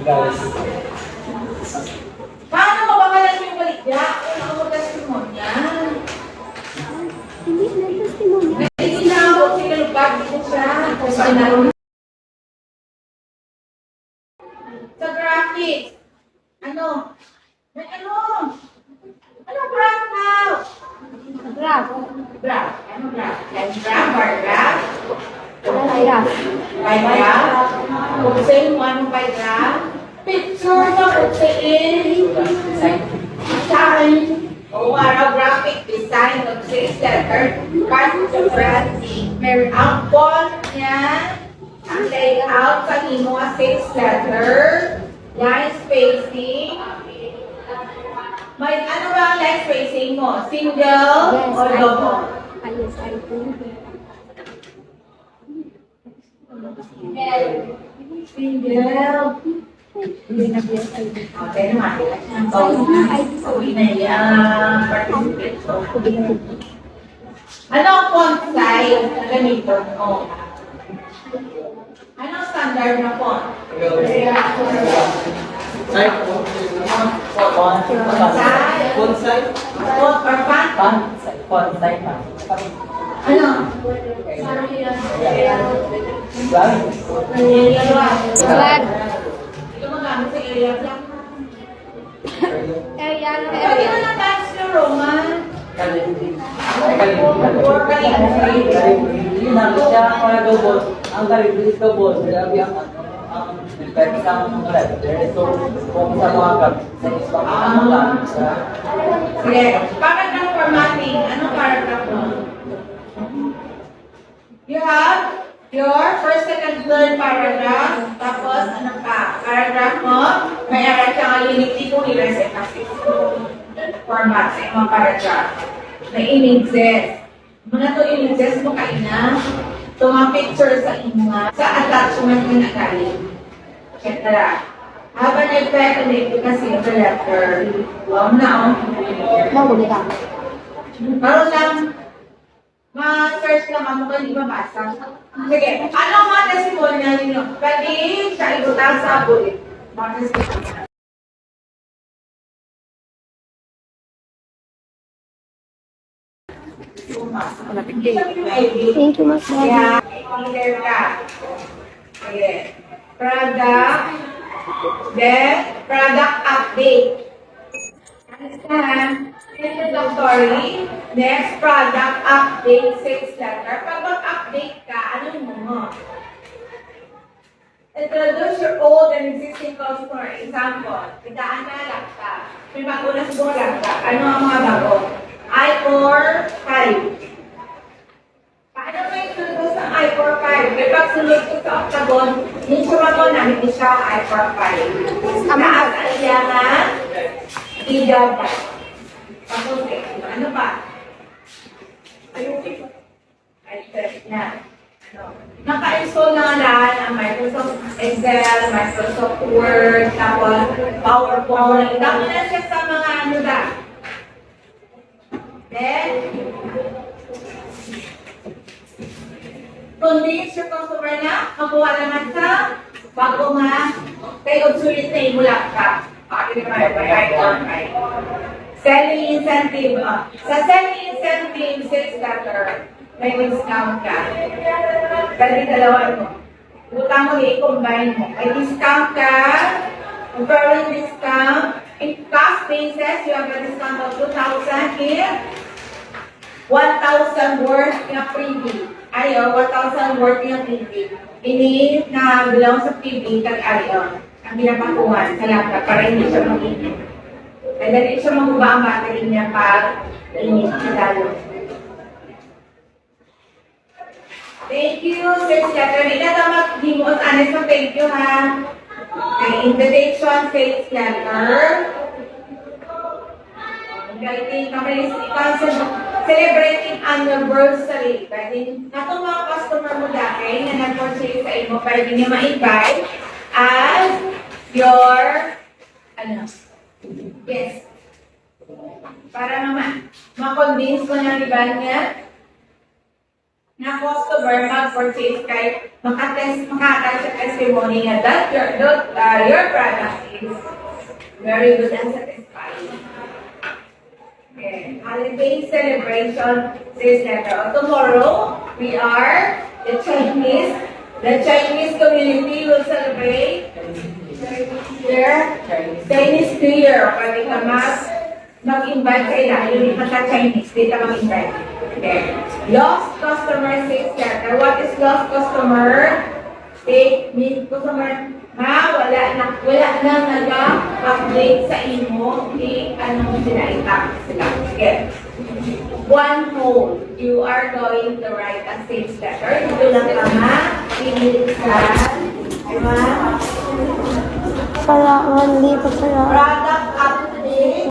Guys. Paano mabakalan yung baligya? Kung ako testimonya. Hindi na testimony. Hindi na ako sinalupag ko siya. Kasi naroon. Sa graphics. Ano? May ano? Ano graph now? Graph. Graph. Ano graph? Like graph or graph? Graph. By graph? Kung sa'yo mo ano by graph? Picture na kung sa'yo. Design. O araw graphic design of 6 letter. Part of the branding. Ang font niya, ang layout sa imo 6 letter. Line spacing. May ano ba ang line spacing mo? Single o double? Yes, I do. Single. Hindi na yes, I do. Okay naman. So, yan. Participate. Ano ang font size na gamiton mo? Ano ang standard na font? Side po. Font side. Font or font? Font side pa. Ano? Flag. Ito magamit sa area lang. Area. Pwede mo na Times New Roman. Or Ang kalibris ko po, grabe ang pwede sa mga kalibris. So, kung sa mga kalibris, Sige. Paragraph formatting. Anong paragraph mo? You have your first, second, third paragraph. Tapos, ano pa? Paragraph mo, may aral ka nga unity kung i-reset kasi. Format sa mga paragraph. May images. Muna to images mo kaina. Ito mga pictures sa inyo. Sa attachment mo na galing. Check na. Have an effect on the efficacy of the letter. Wow na, oh. Mahuli ka. Karoon lang, ma-search lang ako kung hindi mabasa. Sige, ano mga testimonya ninyo? Pwede siya ibutang sa bullet. Mga testimonya. Thank you, Mas Daddy. Kaya, leader ka. Sige. Product. Then, product update. Understand? Introductory. Next, product update, 6 letter. Pag mag-update ka, ano mo? Introduce your old and existing customer. Example, biglaan na laptop. May bago na siguro laptop. Ano ang mga bago? i4 5. Paano may introduce ang i4 5? May pagsunod ko sa octagon, yung sumago na hindi siya i4 5. Taas ang iyangan, i-double. Papunti. Ano pa? Ayusin. Ay, test na. Naka-install na lahat ang Microsoft Excel, Microsoft Word, tapos PowerPoint. Dami na siya sa mga ano na. Then, convince your customer na makuha naman sa bago nga kay obsolete na yung laptop. Bakit naman by icon, right? Selling incentive. Sa selling incentive, 6 letter, may discount ka. Pwede dalawa mo. Utang mo, i-combine mo. May discount ka. Concurrent discount. In cost basis, you have a discount of 2,000 in 1,000 worth na freebie. Ayaw, 1,000 worth yung freebie. Ini na bilang sa freebie, kag-ayaw. Ang binapakuhan sa laptop para hindi siya mag-init. Kaya dali siya maguba ang battery niya pag init siya lalo. Thank you, Sir Letter. Hindi na daw mag-dimos. Honest mo, thank you, ha. Okay, invitation, sales letter. Inviting companies, celebrating anniversary. Pwede, natong mga customer mo dati na nag-purchase sa imo, pwede niya ma-invite as your, ano, yes. Para naman, ma-convince mo na rival niya na customer mag-purchase kay makatest sa testimony nga that your product is very good and satisfying. Okay. Holiday celebration this letter. Tomorrow, we are the Chinese community will celebrate their Chinese New Year. Pwede ka mag-invite sa ila. Yung Chinese, di ka mag-invite. Okay. Lost customer sales letter. What is lost customer? Customer wala na nag-update sa imo di anong sila itap sila. Sige. One whole. You are going to write a sales letter. Ito lang tama. Pinilisan. Diba? Para mali pa pala. Product